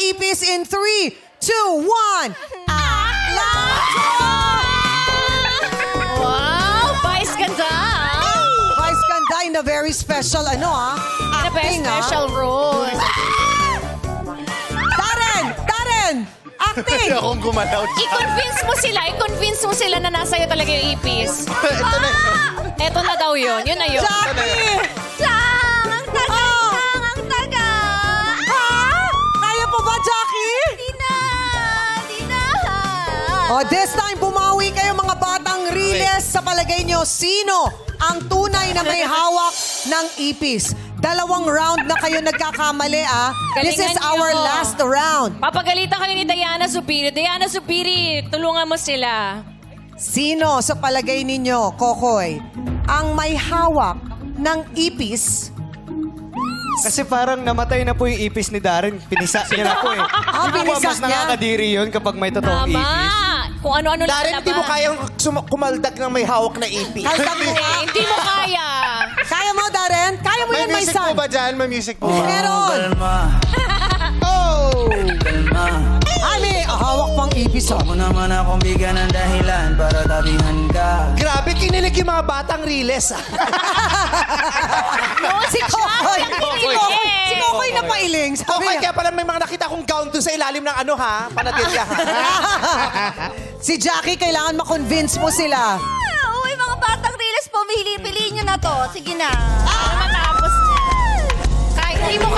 ipis in 3, 2, 1. Atlanta! Wow! Vice ganda! Vice ganda in a very special, In a very acting, special role. Darren! Acting! Akong gumalaw. I-convince mo sila na nasa iyo talaga yung ipis. Ito na. Eto na daw yun. Yun na yun. Jackie! Sang! Ang taga! Oh! Sang! Ang taga! Ha? Kaya po ba, Jackie? Di na! Di na! Oh, this time, bumawi kayo mga batang Riles. Sa palagay nyo, sino ang tunay na may hawak ng ipis? 2 round na kayo nagkakamali, This is Galingan our niyo. last round. Papagalitan kayo ni Diana Supiri. Diana Supiri, tulungan mo sila. Sino sa palagay ninyo, Kokoy, ang may hawak ng ipis? Kasi parang namatay na po yung ipis ni Darren. Pinisa niya na po eh. Pinisa Mas niya. nakakadiri yun kapag may totoong Tama. ipis. Kung ano-ano Darren, hindi mo kayang kumaldag ng may hawak na ipis. Kaldag mo nga. Hindi mo kaya. Kaya mo, Darren? Kaya mo May yan, my music son. po ba dyan? May music po ba? Meron. Oh! Ay, may hawak pang ipis, Huwag mo naman akong bigyan ng dahilan para tabihan ka. Grabe, kinilig yung mga batang Riles. Si Kokoy. Si Kokoy na pailing. Sabi Okay, niya. kaya pala may mga nakita akong gown doon sa ilalim ng panatilya. Si Jackie, kailangan ma-convince mo sila. Uy, mga batang Riles po, piliin nyo na to. Sige na. Para matapos na. Kahit hindi mo